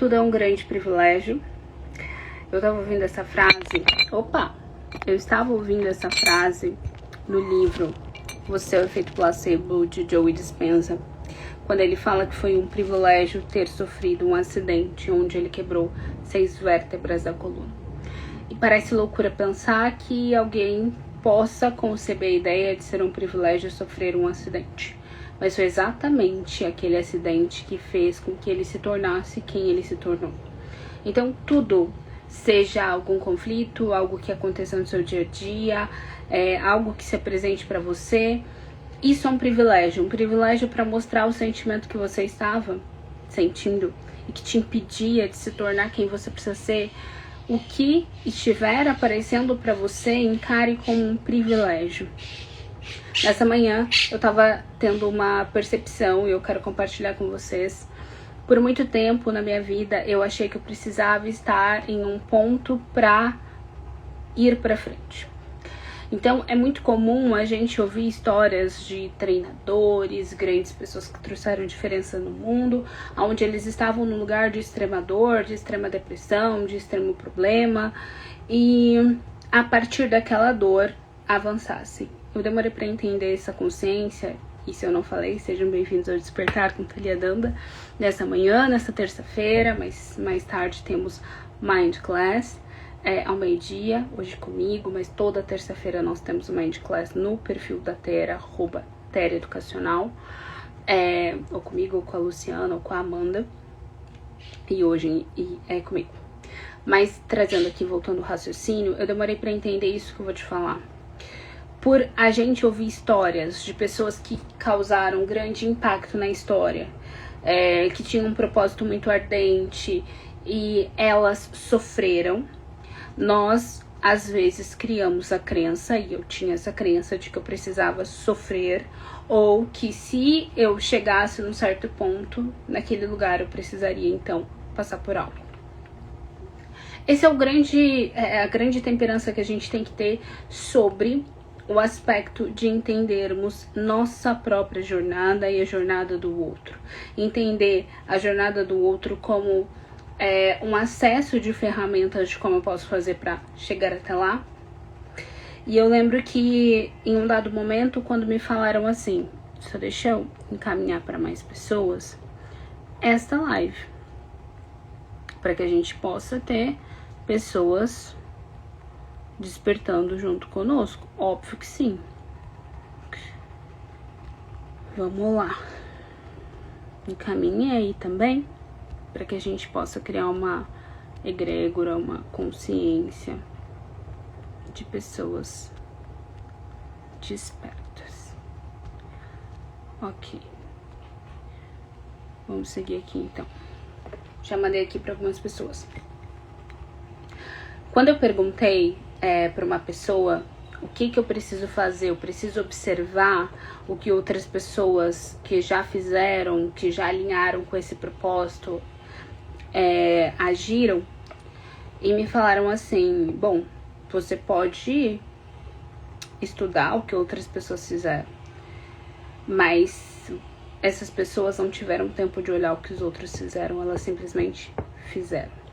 tudo é um grande privilégio. Eu estava ouvindo essa frase no livro Você é o Efeito Placebo, de Joe Dispenza, quando ele fala que foi um privilégio ter sofrido um acidente onde ele quebrou 6 vértebras da coluna. E parece loucura pensar que alguém possa conceber a ideia de ser um privilégio sofrer um acidente. Mas foi exatamente aquele acidente que fez com que ele se tornasse quem ele se tornou. Então tudo, seja algum conflito, algo que aconteceu no seu dia a dia, algo que se apresente para você, isso é um privilégio para mostrar o sentimento que você estava sentindo e que te impedia de se tornar quem você precisa ser. O que estiver aparecendo para você, encare como um privilégio. Nessa manhã eu estava tendo uma percepção e eu quero compartilhar com vocês. Por muito tempo na minha vida eu achei que eu precisava estar em um ponto para ir para frente. Então é muito comum a gente ouvir histórias de treinadores, grandes pessoas que trouxeram diferença no mundo, onde eles estavam num lugar de extrema dor, de extrema depressão, de extremo problema, e a partir daquela dor avançasse. Eu demorei para entender essa consciência, e se eu não falei, sejam bem-vindos ao Despertar com Thalia Danda, nessa manhã, nessa terça-feira, mas mais tarde temos Mind Class, ao meio-dia, hoje comigo, mas toda terça-feira nós temos o Mind Class no perfil da Tera, @Tera Educacional, ou comigo, ou com a Luciana, ou com a Amanda, e hoje é comigo. Mas trazendo aqui, voltando ao raciocínio, eu demorei para entender isso que eu vou te falar. Por a gente ouvir histórias de pessoas que causaram grande impacto na história, que tinham um propósito muito ardente e elas sofreram, nós às vezes criamos a crença, e eu tinha essa crença de que eu precisava sofrer, ou que se eu chegasse num certo ponto, naquele lugar eu precisaria então passar por algo. Esse é a grande temperança que a gente tem que ter sobre o aspecto de entendermos nossa própria jornada e a jornada do outro. Entender a jornada do outro como um acesso de ferramentas de como eu posso fazer para chegar até lá. E eu lembro que em um dado momento, quando me falaram assim, só deixa eu encaminhar para mais pessoas esta live, para que a gente possa ter pessoas despertando junto conosco. Óbvio que sim. Vamos lá. Encaminhe aí também, para que a gente possa criar uma egrégora, uma consciência de pessoas despertas. Ok. Vamos seguir aqui então. Já mandei aqui para algumas pessoas. Quando eu perguntei para uma pessoa o que eu preciso fazer, eu preciso observar o que outras pessoas que já fizeram, que já alinharam com esse propósito, agiram, e me falaram assim, bom, você pode estudar o que outras pessoas fizeram, mas essas pessoas não tiveram tempo de olhar o que os outros fizeram, elas simplesmente fizeram.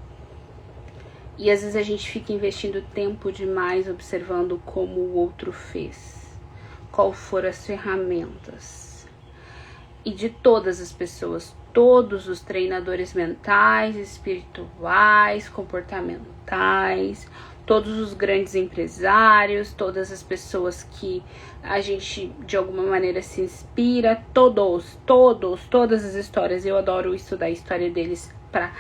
E às vezes a gente fica investindo tempo demais observando como o outro fez, qual foram as ferramentas. E de todas as pessoas, todos os treinadores mentais, espirituais, comportamentais, todos os grandes empresários, todas as pessoas que a gente de alguma maneira se inspira, todas as histórias. Eu adoro estudar a história deles para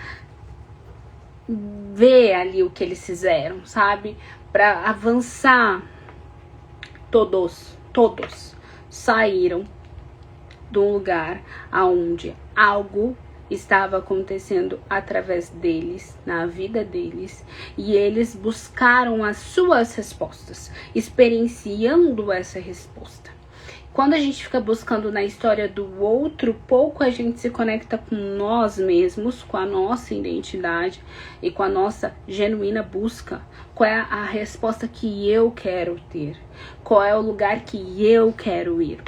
ver ali o que eles fizeram, sabe? Para avançar. Todos saíram de um lugar aonde algo estava acontecendo através deles, na vida deles, e eles buscaram as suas respostas, experienciando essa resposta. Quando a gente fica buscando na história do outro, pouco a gente se conecta com nós mesmos, com a nossa identidade e com a nossa genuína busca. Qual é a resposta que eu quero ter? Qual é o lugar que eu quero ir?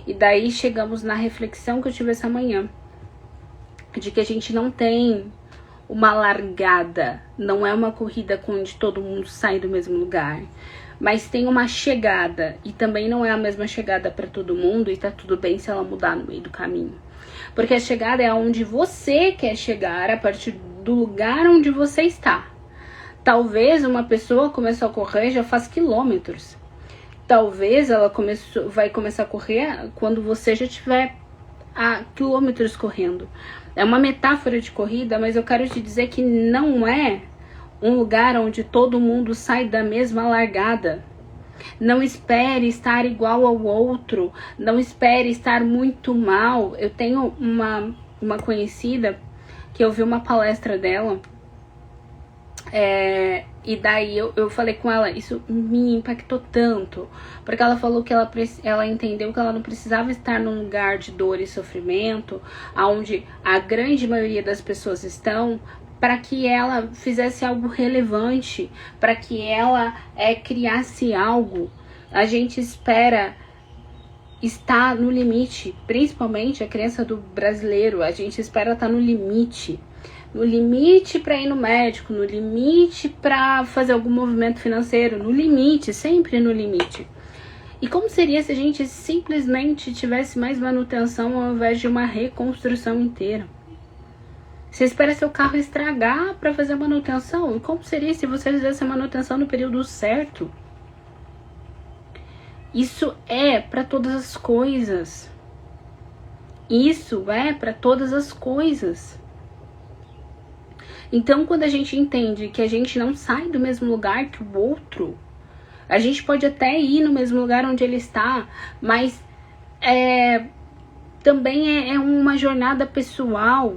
E daí chegamos na reflexão que eu tive essa manhã, de que a gente não tem uma largada, não é uma corrida onde todo mundo sai do mesmo lugar, mas tem uma chegada, e também não é a mesma chegada para todo mundo, e tá tudo bem se ela mudar no meio do caminho. Porque a chegada é onde você quer chegar, a partir do lugar onde você está. Talvez uma pessoa começou a correr já faz quilômetros. Talvez ela vai começar a correr quando você já estiver a quilômetros correndo. É uma metáfora de corrida, mas eu quero te dizer que não é um lugar onde todo mundo sai da mesma largada. Não espere estar igual ao outro, não espere estar muito mal. Eu tenho uma conhecida que eu vi uma palestra dela, e daí eu falei com ela, isso me impactou tanto, porque ela falou que ela entendeu que ela não precisava estar num lugar de dor e sofrimento, onde a grande maioria das pessoas estão, para que ela fizesse algo relevante, para que ela criasse algo. A gente espera estar no limite, principalmente a crença do brasileiro, a gente espera estar no limite para ir no médico, no limite para fazer algum movimento financeiro, no limite, sempre no limite. E como seria se a gente simplesmente tivesse mais manutenção ao invés de uma reconstrução inteira? Você espera seu carro estragar para fazer a manutenção? E como seria se você fizesse a manutenção no período certo? Isso é para todas as coisas. Isso é para todas as coisas. Então, quando a gente entende que a gente não sai do mesmo lugar que o outro, a gente pode até ir no mesmo lugar onde ele está, mas também é uma jornada pessoal.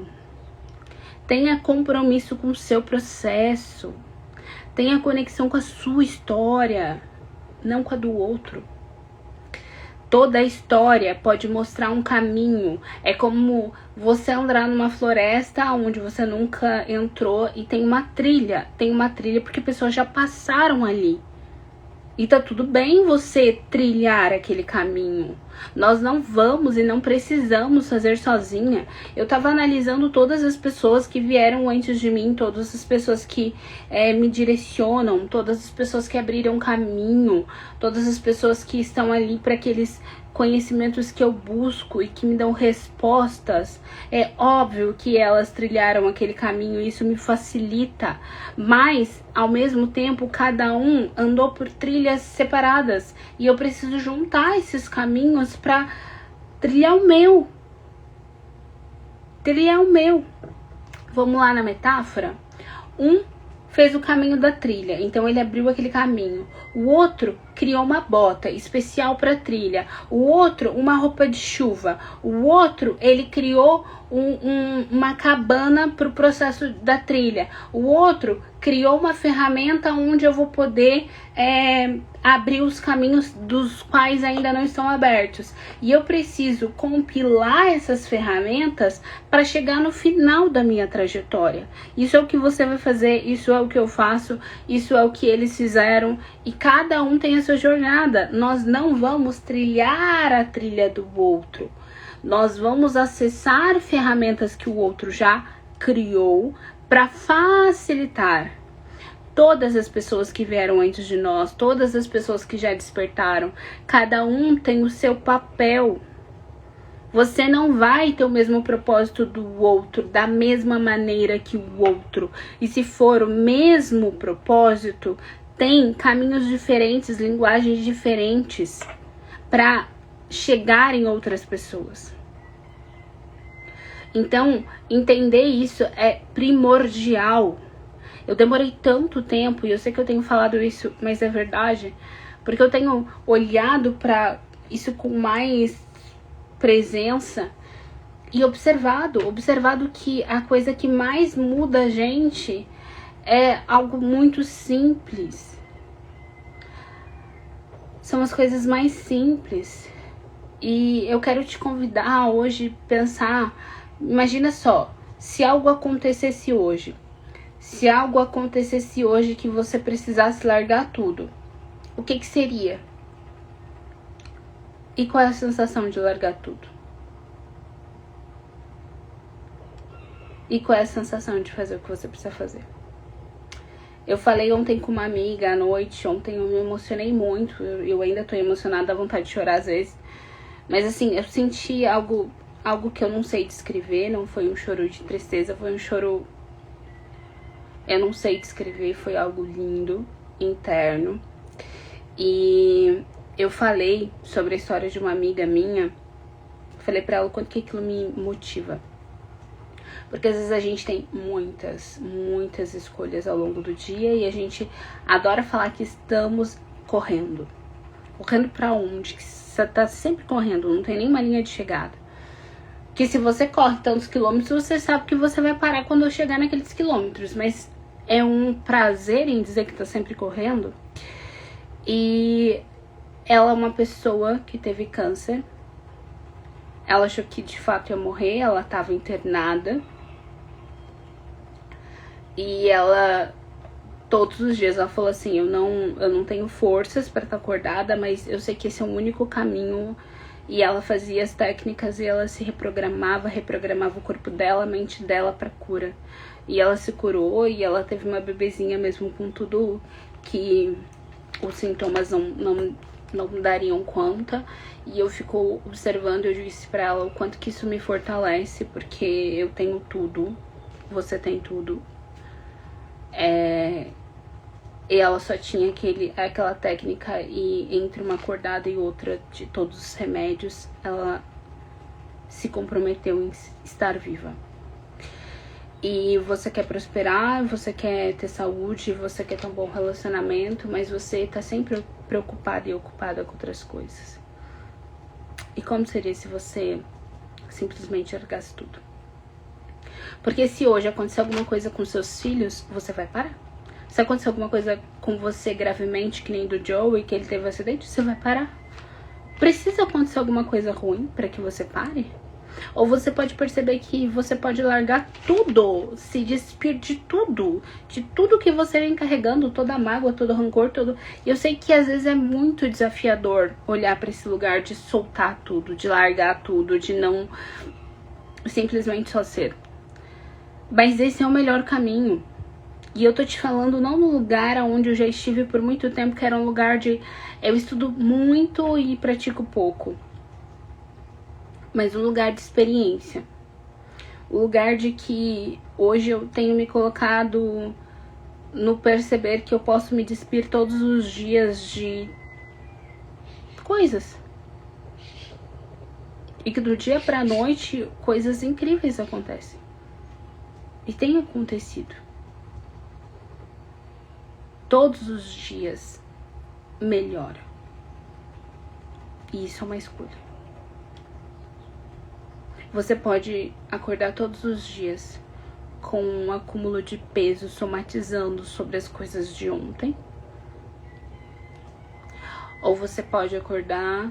Tenha compromisso com o seu processo. Tenha conexão com a sua história, não com a do outro. Toda a história pode mostrar um caminho. É como você andar numa floresta onde você nunca entrou e tem uma trilha. Tem uma trilha porque pessoas já passaram ali. E tá tudo bem você trilhar aquele caminho. Nós não vamos e não precisamos fazer sozinha. Eu tava analisando todas as pessoas que vieram antes de mim, todas as pessoas que me direcionam, todas as pessoas que abriram caminho, todas as pessoas que estão ali para aqueles conhecimentos que eu busco e que me dão respostas. É óbvio que elas trilharam aquele caminho, isso me facilita, mas ao mesmo tempo cada um andou por trilhas separadas e eu preciso juntar esses caminhos para trilhar o meu. Vamos lá na metáfora? Um fez o caminho da trilha, então ele abriu aquele caminho. O outro criou uma bota especial para trilha. O outro, uma roupa de chuva. O outro, ele criou uma cabana para o processo da trilha. O outro criou uma ferramenta onde eu vou poder abrir os caminhos dos quais ainda não estão abertos. E eu preciso compilar essas ferramentas para chegar no final da minha trajetória. Isso é o que você vai fazer, isso é o que eu faço, isso é o que eles fizeram. E cada um tem a sua jornada. Nós não vamos trilhar a trilha do outro. Nós vamos acessar ferramentas que o outro já criou para facilitar. Todas as pessoas que vieram antes de nós, todas as pessoas que já despertaram, cada um tem o seu papel. Você não vai ter o mesmo propósito do outro, da mesma maneira que o outro. E se for o mesmo propósito, tem caminhos diferentes, linguagens diferentes para chegar em outras pessoas. Então, entender isso é primordial. Eu demorei tanto tempo, e eu sei que eu tenho falado isso, mas é verdade, porque eu tenho olhado para isso com mais presença e observado que a coisa que mais muda a gente é algo muito simples. São as coisas mais simples. E eu quero te convidar hoje a pensar, imagina só, se algo acontecesse hoje. Se algo acontecesse hoje que você precisasse largar tudo, o que seria? E qual é a sensação de largar tudo? E qual é a sensação de fazer o que você precisa fazer? Eu falei ontem com uma amiga à noite, ontem eu me emocionei muito, eu ainda tô emocionada, dá vontade de chorar às vezes. Mas assim, eu senti algo que eu não sei descrever, não foi um choro de tristeza, foi um choro... Eu não sei descrever, foi algo lindo, interno. E eu falei sobre a história de uma amiga minha, falei pra ela o quanto que aquilo me motiva. Porque às vezes a gente tem muitas escolhas ao longo do dia e a gente adora falar que estamos correndo. Correndo pra onde? Que você tá sempre correndo, não tem nenhuma linha de chegada. Que se você corre tantos quilômetros, você sabe que você vai parar quando chegar naqueles quilômetros. Mas é um prazer em dizer que tá sempre correndo. E ela é uma pessoa que teve câncer. Ela achou que de fato ia morrer, ela tava internada. E ela, todos os dias, ela falou assim, eu não tenho forças pra estar acordada, mas eu sei que esse é o único caminho. E ela fazia as técnicas e ela se reprogramava o corpo dela, a mente dela pra cura. E ela se curou e ela teve uma bebezinha mesmo com tudo que os sintomas não dariam conta. E eu fico observando, eu disse pra ela o quanto que isso me fortalece, porque eu tenho tudo, você tem tudo. E ela só tinha aquela técnica e entre uma acordada e outra de todos os remédios, ela se comprometeu em estar viva. E você quer prosperar, você quer ter saúde, você quer ter um bom relacionamento, mas você tá sempre preocupada e ocupada com outras coisas. E como seria se você simplesmente largasse tudo? Porque se hoje acontecer alguma coisa com seus filhos, você vai parar. Se acontecer alguma coisa com você gravemente, que nem do Joey, que ele teve um acidente, você vai parar. Precisa acontecer alguma coisa ruim para que você pare? Ou você pode perceber que você pode largar tudo, se despir de tudo que você vem carregando, toda a mágoa, todo o rancor, todo... Eu sei que às vezes é muito desafiador olhar para esse lugar de soltar tudo, de largar tudo, de não simplesmente só ser. Mas esse é o melhor caminho. E eu tô te falando não no lugar onde eu já estive por muito tempo, que era um lugar de... Eu estudo muito e pratico pouco. Mas um lugar de experiência. O lugar de que hoje eu tenho me colocado no perceber que eu posso me despir todos os dias de coisas. E que do dia pra noite coisas incríveis acontecem. E tem acontecido. Todos os dias melhora. E isso é uma escolha. Você pode acordar todos os dias com um acúmulo de peso somatizando sobre as coisas de ontem. Ou você pode acordar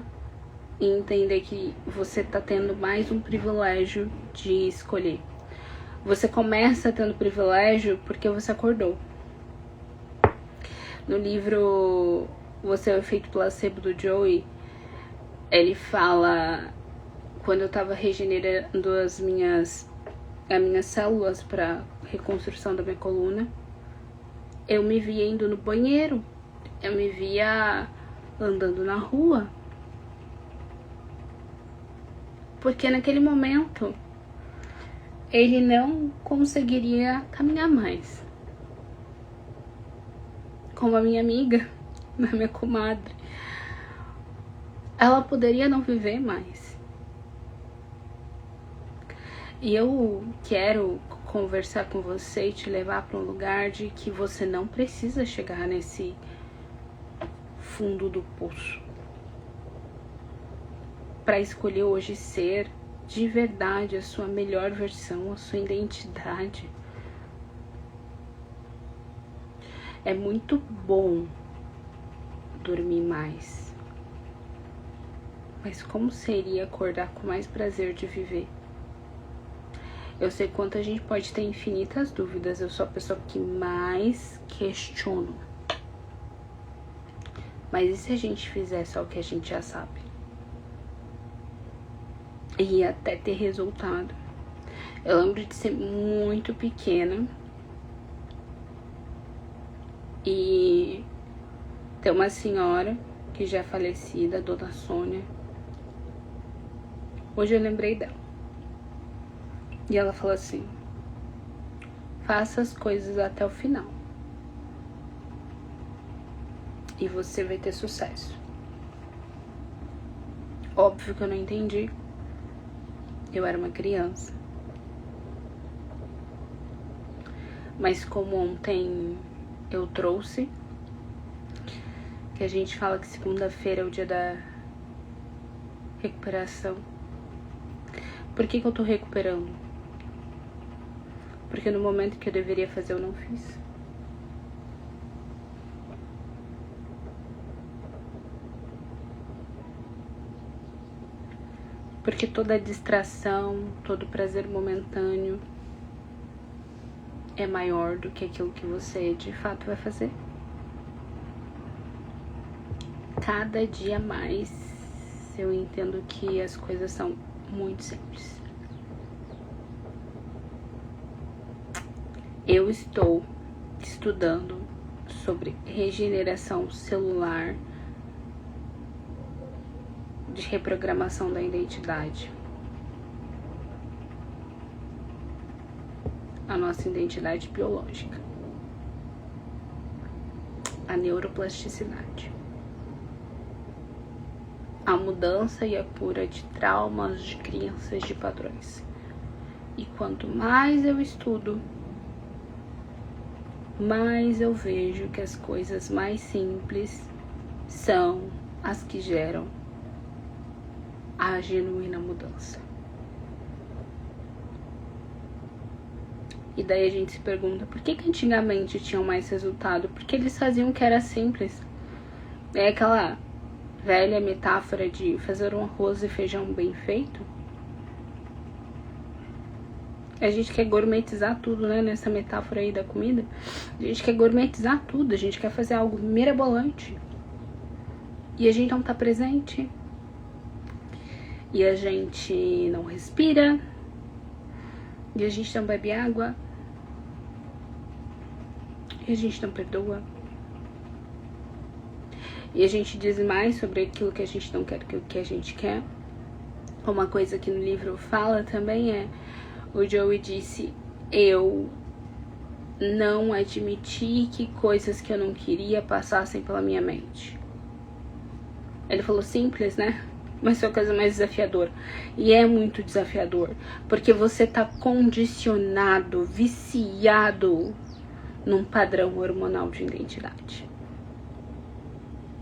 e entender que você tá tendo mais um privilégio de escolher. Você começa tendo privilégio porque você acordou. No livro Você é o Efeito Placebo do Joey, ele fala... Quando eu tava regenerando as minhas células para reconstrução da minha coluna, eu me via indo no banheiro, eu me via andando na rua. Porque naquele momento, ele não conseguiria caminhar mais. Como a minha amiga, a minha comadre, ela poderia não viver mais. E eu quero conversar com você e te levar para um lugar de que você não precisa chegar nesse fundo do poço para escolher hoje ser de verdade a sua melhor versão, a sua identidade. É muito bom dormir mais, mas como seria acordar com mais prazer de viver? Eu sei quanto a gente pode ter infinitas dúvidas. Eu sou a pessoa que mais questiono. Mas e se a gente fizer só o que a gente já sabe? E até ter resultado. Eu lembro de ser muito pequena e ter uma senhora que já é falecida, a Dona Sônia. Hoje eu lembrei dela. E ela falou assim: faça as coisas até o final e você vai ter sucesso. Óbvio que eu não entendi. Eu era uma criança. Mas como ontem eu trouxe, que a gente fala que segunda-feira é o dia da recuperação. Por que eu tô recuperando? Porque no momento que eu deveria fazer, eu não fiz. Porque toda distração, todo prazer momentâneo é maior do que aquilo que você de fato vai fazer. Cada dia mais eu entendo que as coisas são muito simples. Eu estou estudando sobre regeneração celular, de reprogramação da identidade. A nossa identidade biológica. A neuroplasticidade. A mudança e a cura de traumas, de crenças, de padrões. E quanto mais eu estudo, mais eu vejo que as coisas mais simples são as que geram a genuína mudança. E daí a gente se pergunta, por que antigamente tinham mais resultado? Porque eles faziam o que era simples. É aquela velha metáfora de fazer um arroz e feijão bem feito. A gente quer gourmetizar tudo, né? Nessa metáfora aí da comida. A gente quer gourmetizar tudo. A gente quer fazer algo mirabolante. E a gente não tá presente. E a gente não respira. E a gente não bebe água. E a gente não perdoa. E a gente diz mais sobre aquilo que a gente não quer que o que a gente quer. Uma coisa que no livro fala também é: o Joey disse, eu não admiti que coisas que eu não queria passassem pela minha mente. Ele falou simples, né? Mas foi a coisa mais desafiadora. E é muito desafiador. Porque você tá condicionado, viciado num padrão hormonal de identidade.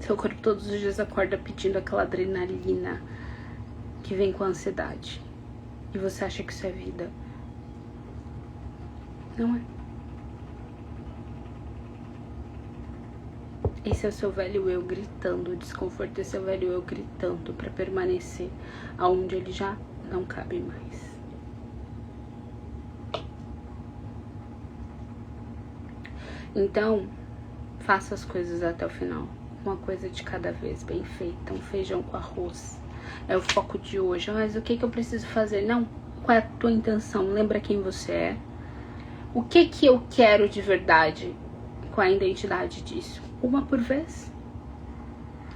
Seu corpo todos os dias acorda pedindo aquela adrenalina que vem com a ansiedade. E você acha que isso é vida. Não é. Esse é o seu velho eu gritando. O desconforto desse seu velho eu gritando pra permanecer aonde ele já não cabe mais. Então, faça as coisas até o final. Uma coisa de cada vez, bem feita. Um feijão com arroz. É o foco de hoje. Mas o que eu preciso fazer? Não. Qual é a tua intenção? Lembra quem você é? O que eu quero de verdade? Qual é a identidade disso? Uma por vez.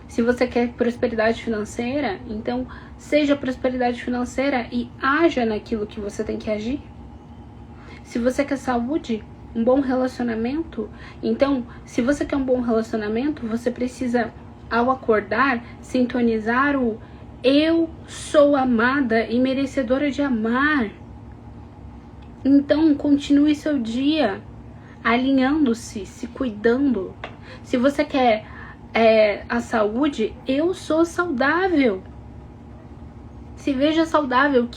Se você quer prosperidade financeira, então seja prosperidade financeira e haja naquilo que você tem que agir. Se você quer saúde, um bom relacionamento, então se você quer um bom relacionamento, você precisa, ao acordar, sintonizar o eu sou amada e merecedora de amar. Então continue seu dia alinhando-se, se cuidando. Se você quer a saúde, eu sou saudável. Se veja saudável.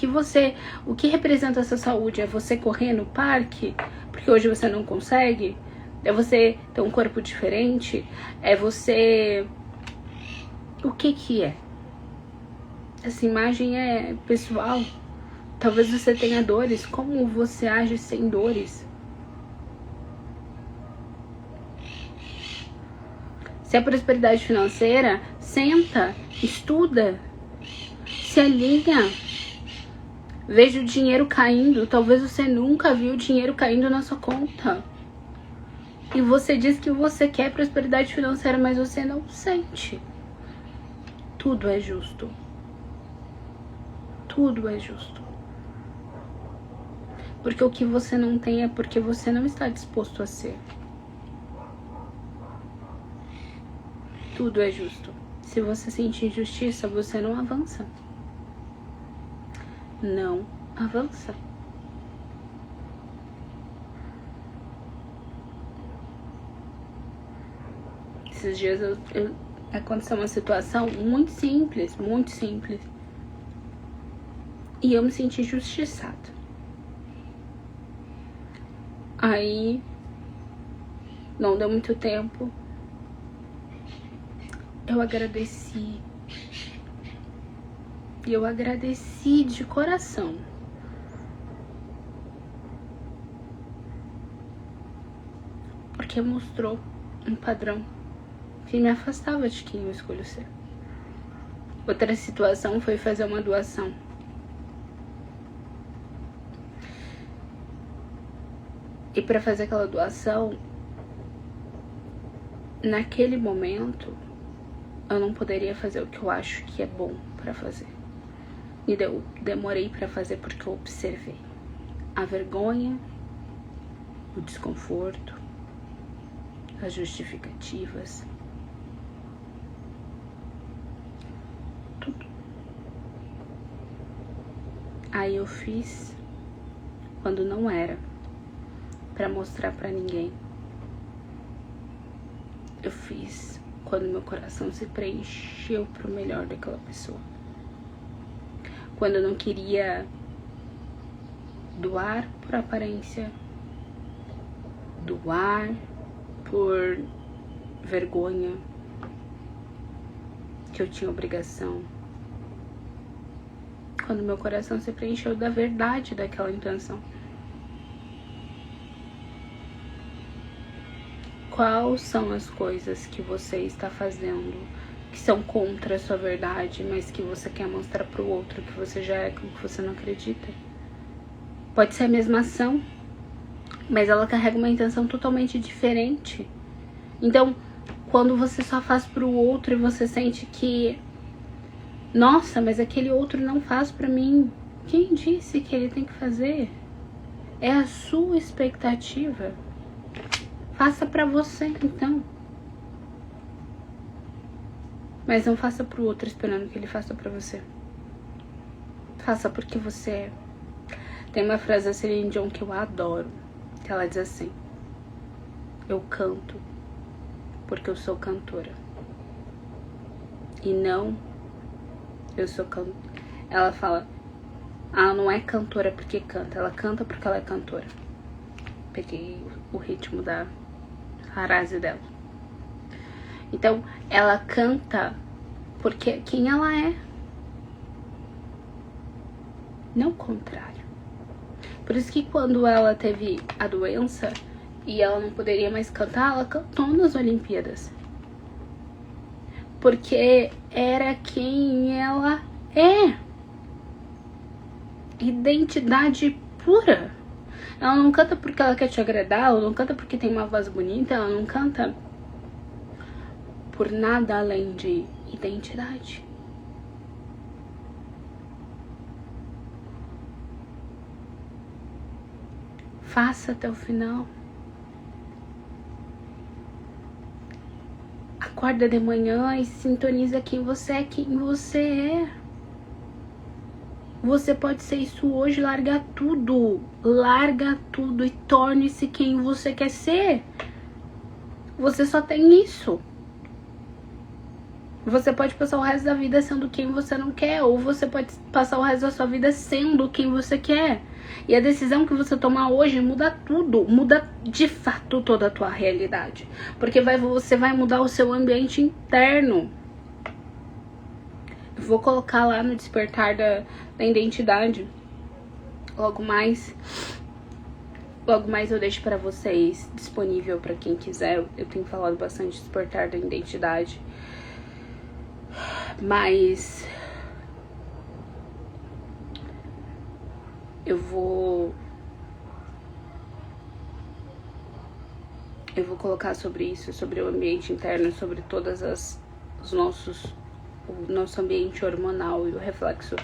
O que representa essa saúde? É você correr no parque porque hoje você não consegue? É você ter um corpo diferente? É você... O que é? Essa imagem é pessoal. Talvez você tenha dores. Como você age sem dores? Se é prosperidade financeira, senta, estuda, se alinha, Vejo o dinheiro caindo. Talvez você nunca viu o dinheiro caindo na sua conta. E você diz que você quer prosperidade financeira, mas você não sente. Tudo é justo. Tudo é justo. Porque o que você não tem é porque você não está disposto a ser. Tudo é justo. Se você sentir injustiça, você não avança. Não avança. Esses dias aconteceu uma situação muito simples, muito simples. E eu me senti injustiçada. Aí, não deu muito tempo. Eu agradeci. E eu agradeci de coração. Porque mostrou um padrão que me afastava de quem eu escolho ser. Outra situação foi fazer uma doação. E para fazer aquela doação, naquele momento, eu não poderia fazer o que eu acho que é bom para fazer. E eu demorei para fazer porque eu observei a vergonha, o desconforto, as justificativas, tudo. Aí eu fiz quando não era para mostrar para ninguém. Eu fiz quando meu coração se preencheu pro melhor daquela pessoa. Quando eu não queria doar por aparência, doar por vergonha, que eu tinha obrigação. Quando meu coração se preencheu da verdade daquela intenção. Quais são as coisas que você está fazendo que são contra a sua verdade, mas que você quer mostrar pro outro que você já é, que você não acredita? Pode ser a mesma ação, mas ela carrega uma intenção totalmente diferente. Então, quando você só faz pro outro e você sente que, nossa, mas aquele outro não faz pra mim. Quem disse que ele tem que fazer? É a sua expectativa. Faça pra você, então. Mas não faça pro outro esperando que ele faça pra você. Faça porque você é. Tem uma frase da Celine Dion que eu adoro, que ela diz assim: eu canto porque eu sou cantora. E não eu sou cantora. Ela fala, ela não é cantora porque canta, ela canta porque ela é cantora. Peguei o ritmo da frase dela. Então, ela canta porque quem ela é. Não o contrário. Por isso que quando ela teve a doença e ela não poderia mais cantar, ela cantou nas Olimpíadas. Porque era quem ela é. Identidade pura. Ela não canta porque ela quer te agradar, ela não canta porque tem uma voz bonita, ela não canta por nada além de identidade. Faça até o final. Acorda de manhã e sintoniza quem você é. Você pode ser isso hoje, larga tudo e torne-se quem você quer ser. Você só tem isso. Você pode passar o resto da vida sendo quem você não quer, ou você pode passar o resto da sua vida sendo quem você quer. E a decisão que você tomar hoje muda tudo, muda de fato toda a tua realidade. Porque você vai mudar o seu ambiente interno. Eu vou colocar lá no despertar da identidade. Logo mais eu deixo para vocês disponível para quem quiser. Eu tenho falado bastante de despertar da identidade. Mas eu vou colocar sobre isso, sobre o ambiente interno, sobre o nosso ambiente hormonal e o reflexo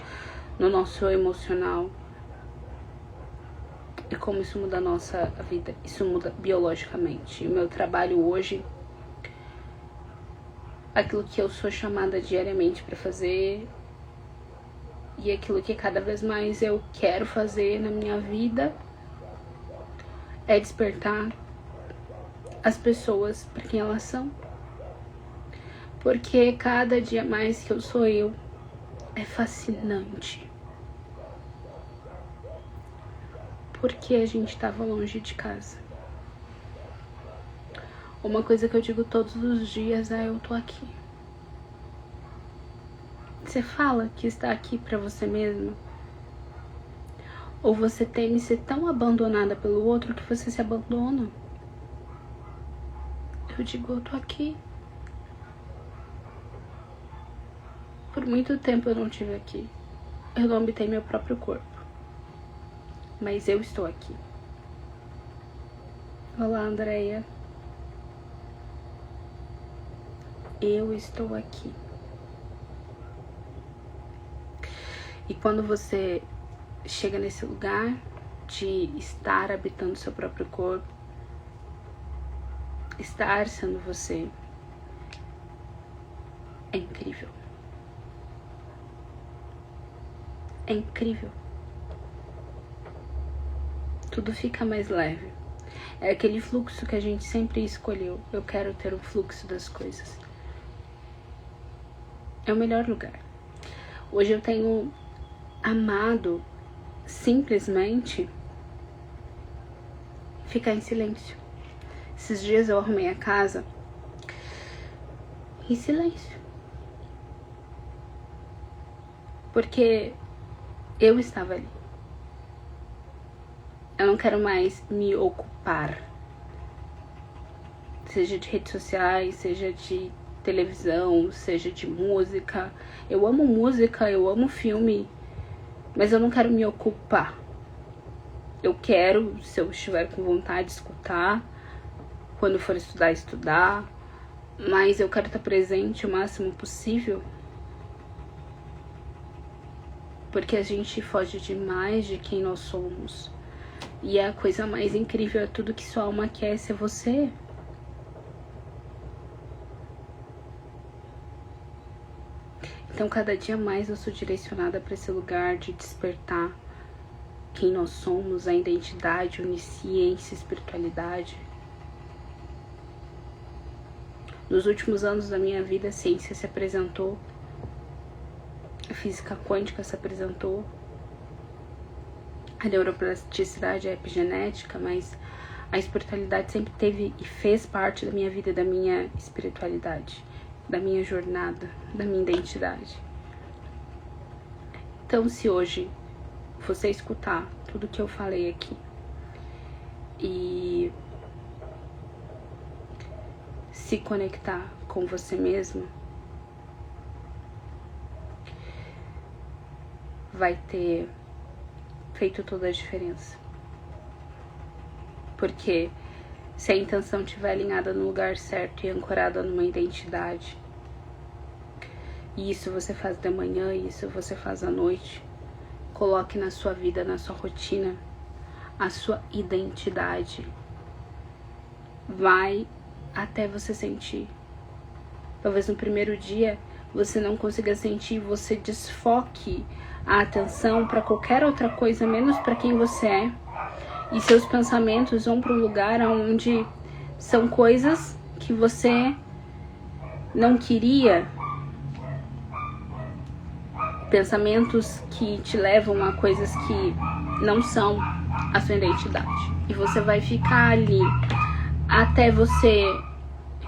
no nosso emocional. E como isso muda a nossa vida. Isso muda biologicamente. O meu trabalho hoje, aquilo que eu sou chamada diariamente para fazer, e aquilo que cada vez mais eu quero fazer na minha vida, é despertar as pessoas para quem elas são. Porque cada dia mais que eu sou eu, é fascinante. Porque a gente estava longe de casa. Uma coisa que eu digo todos os dias é: eu tô aqui. Você fala que está aqui pra você mesma? Ou você teme ser tão abandonada pelo outro que você se abandona? Eu digo: eu tô aqui. Por muito tempo eu não estive aqui. Eu não habitei meu próprio corpo. Mas eu estou aqui. Olá, Andréia. Eu estou aqui. E quando você chega nesse lugar de estar habitando seu próprio corpo, estar sendo você, é incrível. É incrível. Tudo fica mais leve. É aquele fluxo que a gente sempre escolheu. Eu quero ter o fluxo das coisas. É o melhor lugar. Hoje eu tenho amado simplesmente ficar em silêncio. Esses dias eu arrumei a casa em silêncio. Porque eu estava ali. Eu não quero mais me ocupar. Seja de redes sociais, seja de televisão, seja de música. Eu amo música, eu amo filme, mas eu não quero me ocupar. Eu quero, se eu estiver com vontade de escutar, quando for estudar, mas eu quero estar presente o máximo possível. Porque a gente foge demais de quem nós somos. E a coisa mais incrível é tudo que sua alma quer ser você. Então, cada dia mais eu sou direcionada para esse lugar de despertar quem nós somos, a identidade, onisciência, espiritualidade. Nos últimos anos da minha vida, a ciência se apresentou, a física quântica se apresentou, a neuroplasticidade, a epigenética, mas a espiritualidade sempre teve e fez parte da minha vida, da minha espiritualidade, da minha jornada, da minha identidade. Então, se hoje você escutar tudo que eu falei aqui e se conectar com você mesmo, vai ter feito toda a diferença. Porque se a intenção estiver alinhada no lugar certo e ancorada numa identidade, e isso você faz de manhã, isso você faz à noite, coloque na sua vida, na sua rotina, a sua identidade. Vai até você sentir. Talvez no primeiro dia você não consiga sentir, você desfoque a atenção para qualquer outra coisa, menos para quem você é. E seus pensamentos vão para um lugar onde são coisas que você não queria. Pensamentos que te levam a coisas que não são a sua identidade. E você vai ficar ali até você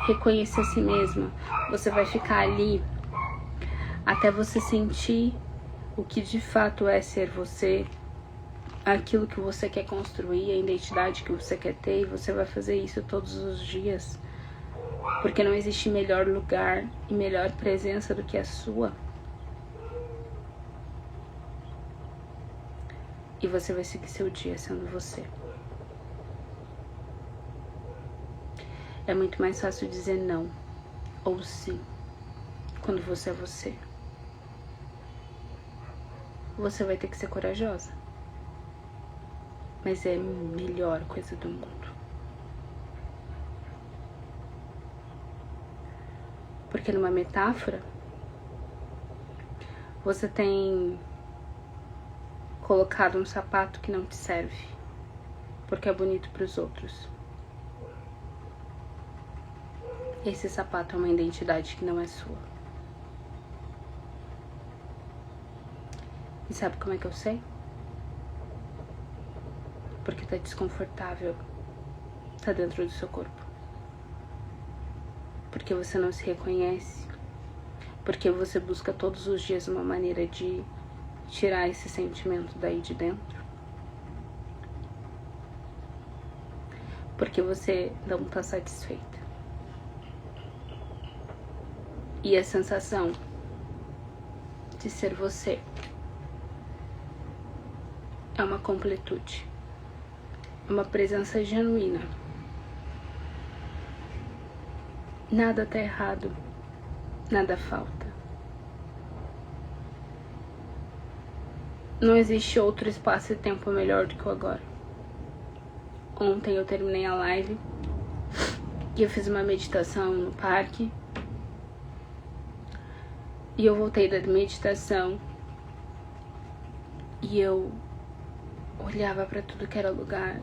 reconhecer a si mesma. Você vai ficar ali até você sentir o que de fato é ser você, aquilo que você quer construir, a identidade que você quer ter, e você vai fazer isso todos os dias, porque não existe melhor lugar e melhor presença do que a sua. E você vai seguir seu dia sendo você. É muito mais fácil dizer não ou sim quando você é você. Você vai ter que ser corajosa, mas é a melhor coisa do mundo. Porque numa metáfora, você tem colocado um sapato que não te serve, porque é bonito para os outros. Esse sapato é uma identidade que não é sua. E sabe como é que eu sei? Porque tá desconfortável, tá dentro do seu corpo. Porque você não se reconhece, porque você busca todos os dias uma maneira de tirar esse sentimento daí de dentro, porque você não tá satisfeita. E a sensação de ser você é uma completude, uma presença genuína. Nada tá errado, nada falta. Não existe outro espaço e tempo melhor do que o agora. Ontem eu terminei a live e eu fiz uma meditação no parque. E eu voltei da meditação e eu olhava pra tudo que era lugar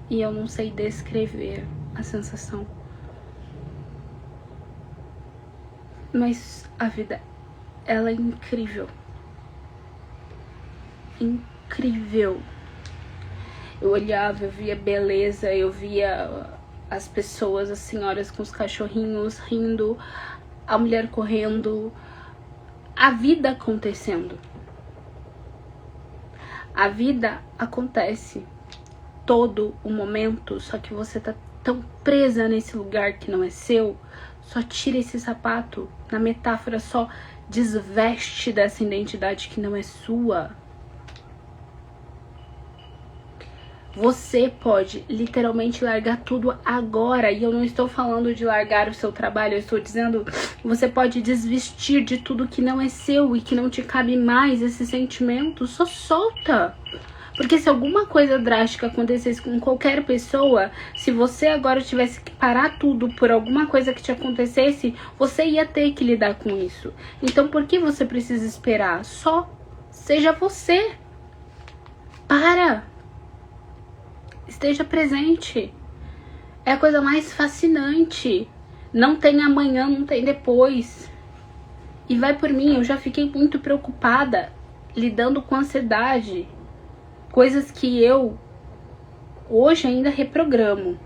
e eu não sei descrever a sensação. Mas a vida, ela é incrível. Incrível. Eu olhava, eu via beleza, eu via as pessoas, as senhoras com os cachorrinhos rindo, a mulher correndo, a vida acontecendo. A vida acontece todo o momento, só que você tá tão presa nesse lugar que não é seu. Só tira esse sapato, na metáfora, só desveste dessa identidade que não é sua. Você pode literalmente largar tudo agora. E eu não estou falando de largar o seu trabalho, eu estou dizendo que você pode desvestir de tudo que não é seu e que não te cabe mais esse sentimento. Só solta. Porque se alguma coisa drástica acontecesse com qualquer pessoa, se você agora tivesse que parar tudo por alguma coisa que te acontecesse, você ia ter que lidar com isso. Então por que você precisa esperar? Só seja você. Para. Esteja presente. É a coisa mais fascinante. Não tem amanhã, não tem depois. E vai por mim, eu já fiquei muito preocupada lidando com ansiedade. Coisas que eu hoje ainda reprogramo.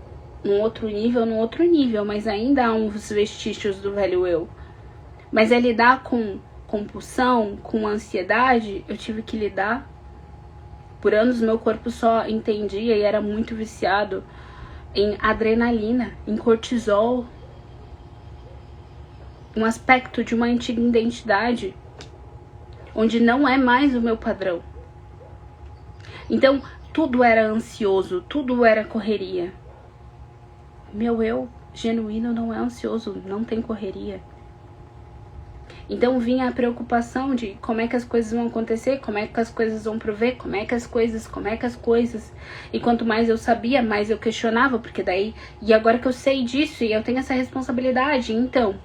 Num outro nível, mas ainda há uns vestígios do velho eu. Mas é lidar com compulsão, com ansiedade, eu tive que lidar. Por anos meu corpo só entendia e era muito viciado em adrenalina, em cortisol. Um aspecto de uma antiga identidade, onde não é mais o meu padrão. Então, tudo era ansioso, tudo era correria. Meu eu genuíno não é ansioso, não tem correria. Então vinha a preocupação de como é que as coisas vão acontecer, como é que as coisas vão prover, como é que as coisas. E quanto mais eu sabia, mais eu questionava, porque daí, e agora que eu sei disso e eu tenho essa responsabilidade, então,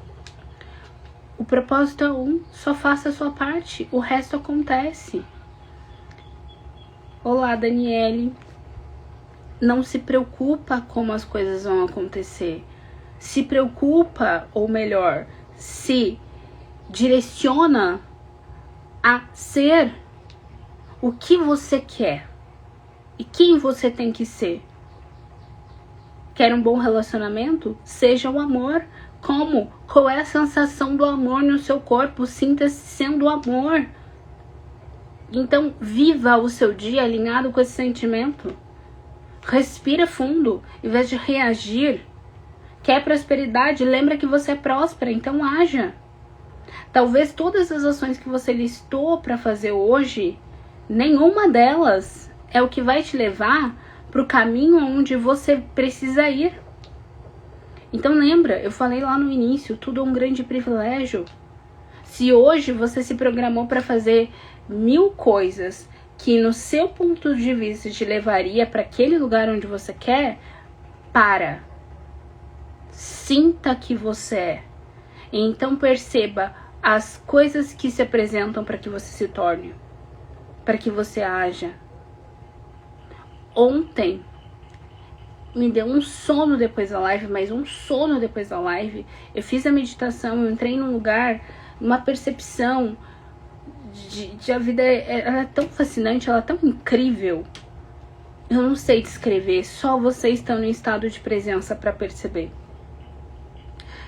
o propósito é só faça a sua parte, o resto acontece. Olá, Daniele. Não se preocupa como as coisas vão acontecer. Se preocupa, ou melhor, se direciona a ser o que você quer e quem você tem que ser. Quer um bom relacionamento? Seja o amor. Como? Qual é a sensação do amor no seu corpo? Sinta-se sendo amor. Então, viva o seu dia alinhado com esse sentimento. Respira fundo, em vez de reagir. Quer prosperidade? Lembra que você é próspera, então haja. Talvez todas as ações que você listou para fazer hoje Nenhuma delas é o que vai te levar para o caminho onde você precisa ir. Então lembra, eu falei lá no início, tudo é um grande privilégio. Se hoje você se programou para fazer 1000 coisas que no seu ponto de vista te levaria para aquele lugar onde você quer, sinta que você é. E então perceba as coisas que se apresentam para que você se torne, para que você haja. Ontem me deu um sono depois da live, mas um sono depois da live. Eu fiz a meditação, eu entrei num lugar, uma percepção de a vida, ela é tão fascinante, ela é tão incrível. Eu não sei descrever, só vocês estão em estado de presença para perceber.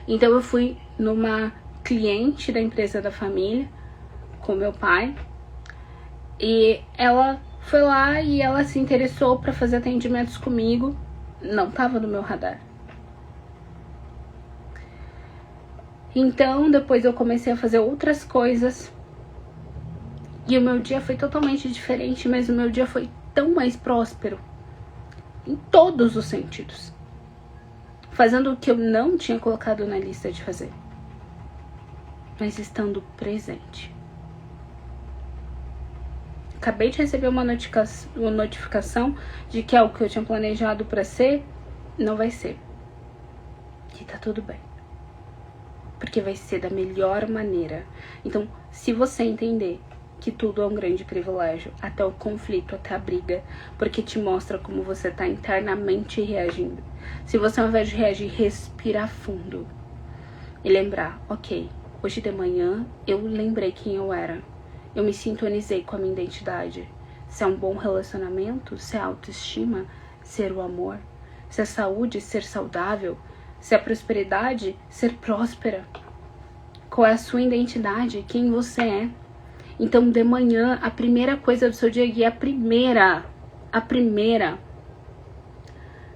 Então eu fui numa cliente da empresa da família, com meu pai, e ela foi lá e ela se interessou para fazer atendimentos comigo. Não estava no meu radar. Então depois eu comecei a fazer outras coisas e o meu dia foi totalmente diferente, mas o meu dia foi tão mais próspero em todos os sentidos, fazendo o que eu não tinha colocado na lista de fazer, mas estando presente. Acabei de receber uma notificação de que algo que eu tinha planejado para ser, não vai ser. E tá tudo bem. Porque vai ser da melhor maneira. Então, se você entender que tudo é um grande privilégio, até o conflito, até a briga, porque te mostra como você tá internamente reagindo. Se você, ao invés de reagir, respirar fundo e lembrar, ok, hoje de manhã eu lembrei quem eu era. Eu me sintonizei com a minha identidade. Se é um bom relacionamento, se é autoestima, ser o amor. Se é saúde, ser saudável. Se é prosperidade, ser próspera. Qual é a sua identidade? Quem você é? Então, de manhã, a primeira coisa do seu dia, e a primeira.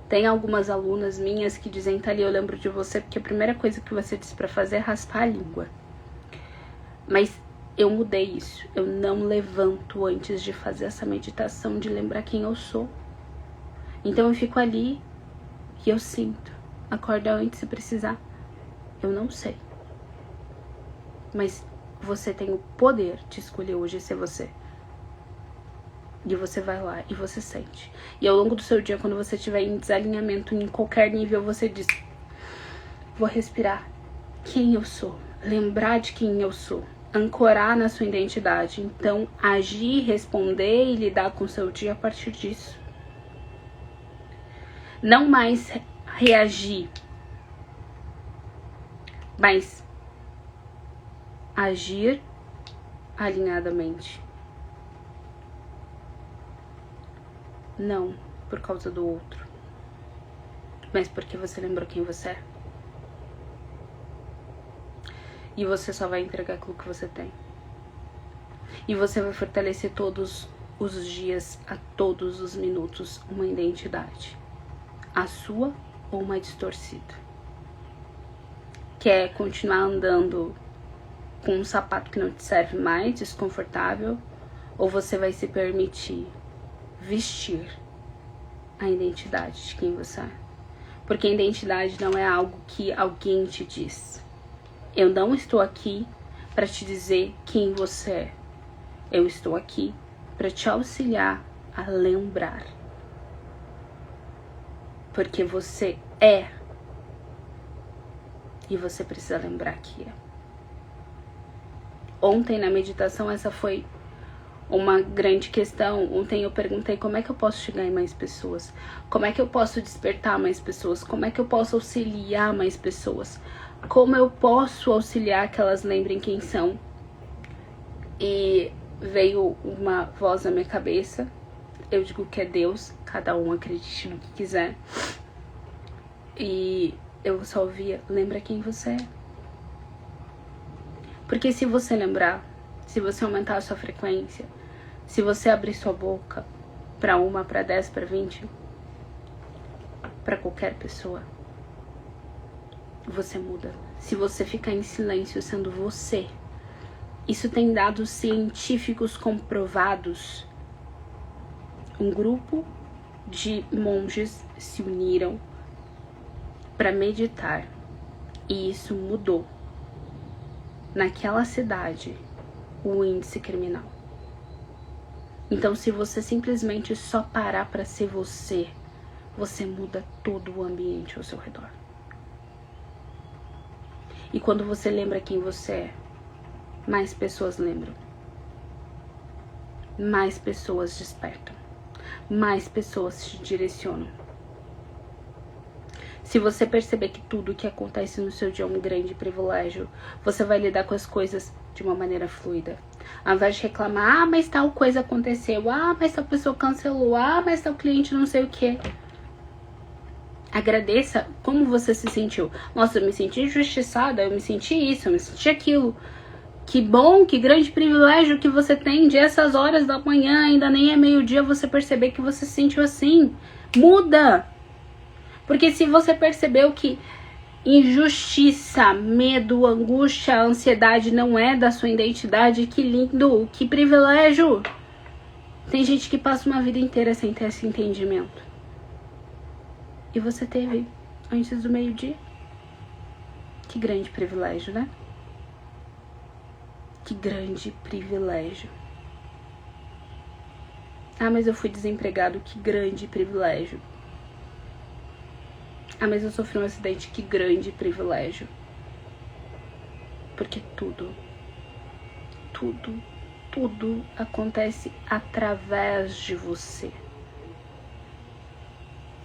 Tem algumas alunas minhas que dizem, Thalia, eu lembro de você, porque a primeira coisa que você disse pra fazer é raspar a língua. Mas eu mudei isso. Eu não levanto antes de fazer essa meditação, de lembrar quem eu sou. Então eu fico ali e eu sinto. Acorda antes se precisar. Eu não sei. Mas você tem o poder de escolher hoje ser você. E você vai lá e você sente. E ao longo do seu dia, quando você estiver em desalinhamento em qualquer nível, você diz, vou respirar quem eu sou. Lembrar de quem eu sou. Ancorar na sua identidade. Então, agir, responder e lidar com o seu dia a partir disso. Não mais reagir, mas agir alinhadamente. Não por causa do outro, mas porque você lembrou quem você é. E você só vai entregar aquilo que você tem. E você vai fortalecer todos os dias, a todos os minutos, uma identidade. A sua ou uma distorcida. Quer continuar andando com um sapato que não te serve mais, desconfortável? Ou você vai se permitir vestir a identidade de quem você é? Porque a identidade não é algo que alguém te diz. Eu não estou aqui para te dizer quem você é. Eu estou aqui para te auxiliar a lembrar. Porque você é. E você precisa lembrar que é. Ontem na meditação essa foi uma grande questão. Ontem eu perguntei como é que eu posso chegar em mais pessoas. Como é que eu posso despertar mais pessoas. Como é que eu posso auxiliar mais pessoas. Como eu posso auxiliar que elas lembrem quem são. E veio uma voz na minha cabeça. Eu digo que é Deus. Cada um acredite no que quiser. E eu só ouvia, lembra quem você é. Porque se você lembrar, se você aumentar a sua frequência, se você abrir sua boca para 1, para 10, para 20, para qualquer pessoa, você muda. Se você ficar em silêncio sendo você, isso tem dados científicos comprovados Um grupo de monges se uniram para meditar e isso mudou naquela cidade o índice criminal. Então, se você simplesmente só parar para ser você, você muda todo o ambiente ao seu redor. E quando você lembra quem você é, mais pessoas lembram. Mais pessoas despertam. Mais pessoas te direcionam. Se você perceber que tudo que acontece no seu dia é um grande privilégio, você vai lidar com as coisas de uma maneira fluida. Ao invés de reclamar, mas tal coisa aconteceu, mas tal pessoa cancelou, mas tal cliente não sei o que. Agradeça como você se sentiu. Nossa, eu me senti injustiçada, eu me senti isso, eu me senti aquilo. Que bom, que grande privilégio que você tem de essas horas da manhã, ainda nem é meio-dia, você perceber que você se sentiu assim. Muda! Porque se você percebeu que injustiça, medo, angústia, ansiedade não é da sua identidade, que lindo, que privilégio! Tem gente que passa uma vida inteira sem ter esse entendimento. E você teve antes do meio-dia. Que grande privilégio, né? Que grande privilégio. Mas eu fui desempregado, que grande privilégio. Mas eu sofri um acidente, que grande privilégio. Porque tudo acontece através de você.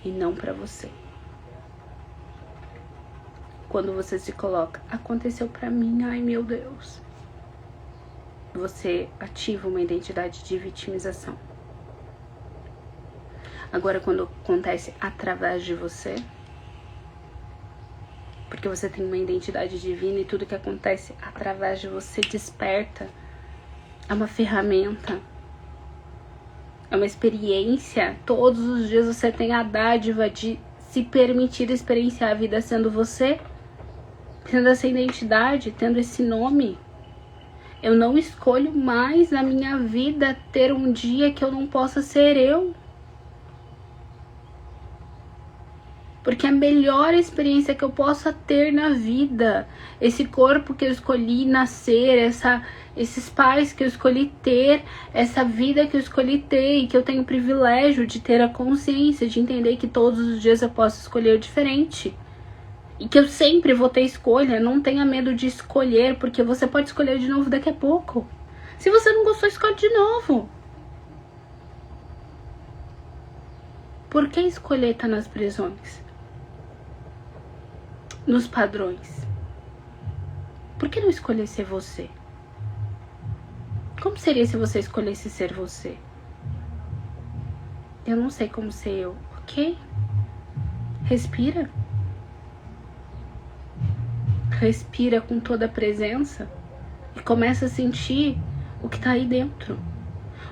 E não pra você. Quando você se coloca, aconteceu pra mim, ai meu Deus. Você ativa uma identidade de vitimização. Agora, quando acontece através de você, porque você tem uma identidade divina e tudo que acontece através de você desperta, é uma ferramenta, é uma experiência. Todos os dias você tem a dádiva de se permitir experienciar a vida sendo você, tendo essa identidade, tendo esse nome. Eu não escolho mais na minha vida ter um dia que eu não possa ser eu. Porque a melhor experiência que eu possa ter na vida, esse corpo que eu escolhi nascer, esses pais que eu escolhi ter, essa vida que eu escolhi ter e que eu tenho o privilégio de ter a consciência, de entender que todos os dias eu posso escolher diferente. E que eu sempre vou ter escolha, não tenha medo de escolher, porque você pode escolher de novo daqui a pouco. Se você não gostou, escolhe de novo. Por que escolher tá nas prisões? Nos padrões? Por que não escolher ser você? Como seria se você escolhesse ser você? Eu não sei como ser eu, ok? Respira. Respira com toda a presença e começa a sentir o que tá aí dentro.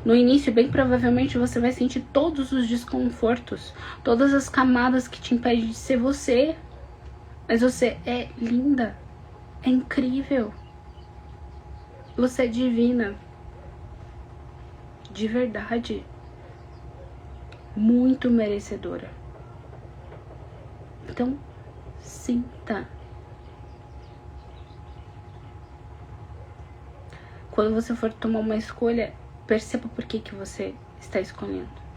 No início, bem provavelmente, você vai sentir todos os desconfortos, todas as camadas que te impedem de ser você. Mas você é linda, é incrível. Você é divina. De verdade. Muito merecedora. Então, sinta. Quando você for tomar uma escolha, perceba por que você está escolhendo.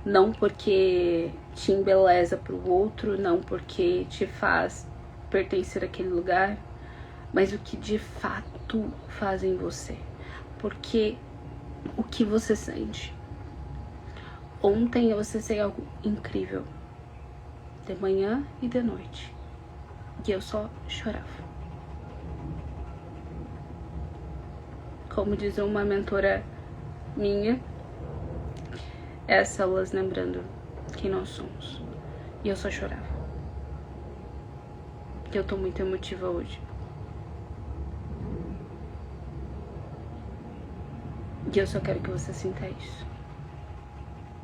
Não porque te embeleza para o outro, não porque te faz pertencer àquele lugar, mas o que de fato faz em você. Porque o que você sente. Ontem eu acessei algo incrível, de manhã e de noite, e eu só chorava. Como diz uma mentora minha, é as células lembrando quem nós somos. E eu só chorava. E eu tô muito emotiva hoje. E eu só quero que você sinta isso.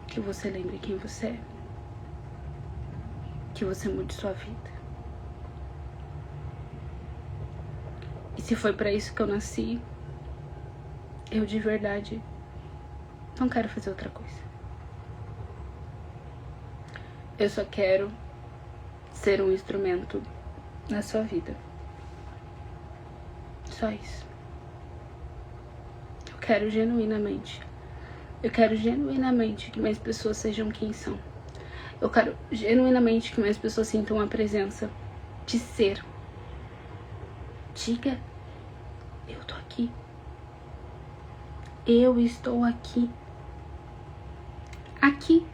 Que você lembre quem você é. Que você mude sua vida. E se foi pra isso que eu nasci, eu de verdade não quero fazer outra coisa. Eu só quero ser um instrumento na sua vida. Só isso. Eu quero genuinamente que mais pessoas sejam quem são. Eu quero genuinamente que mais pessoas sintam a presença de ser. Diga, eu tô aqui. Eu estou aqui. Aqui.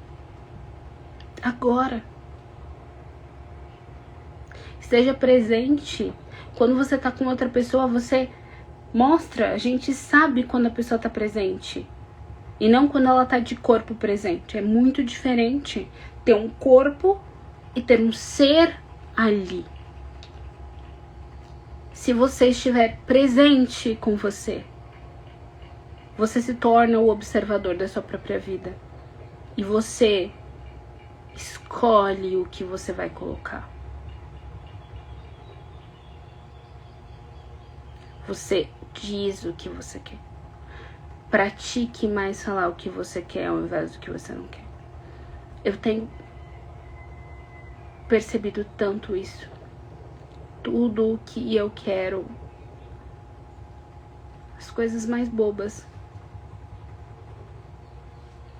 Agora. Esteja presente. Quando você tá com outra pessoa, você mostra. A gente sabe quando a pessoa tá presente. E não quando ela tá de corpo presente. É muito diferente ter um corpo e ter um ser ali. Se você estiver presente com você, você se torna o observador da sua própria vida. E você escolhe o que você vai colocar. Você diz o que você quer. Pratique mais falar o que você quer ao invés do que você não quer. Eu tenho percebido tanto isso. Tudo o que eu quero. As coisas mais bobas.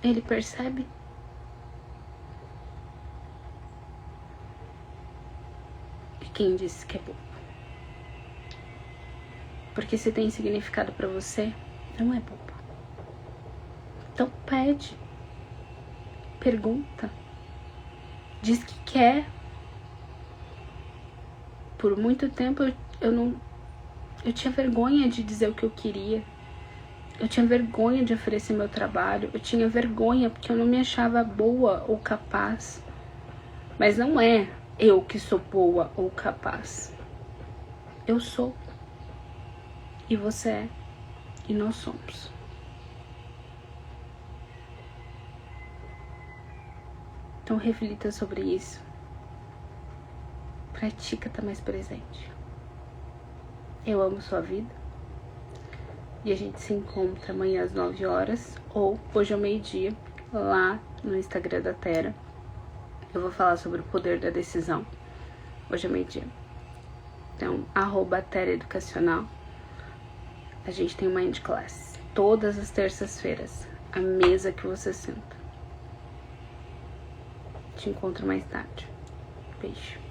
Ele percebe. E quem disse que é bobo? Porque se tem significado pra você, não é bobo. Então pede. Pergunta. Diz que quer. Por muito tempo eu tinha vergonha de dizer o que eu queria. Eu tinha vergonha de oferecer meu trabalho. Eu tinha vergonha porque eu não me achava boa ou capaz. Mas não é eu que sou boa ou capaz. Eu sou. E você é. E nós somos. Então reflita sobre isso. Pratica estar mais presente. Eu amo sua vida. E a gente se encontra amanhã às 9 horas. Ou hoje ao meio-dia. Lá no Instagram da Tera. Eu vou falar sobre o poder da decisão. Hoje ao meio-dia. Então, @Tera Educacional. A gente tem uma Mind Class. Todas as terças-feiras. A mesa que você senta. Te encontro mais tarde. Beijo.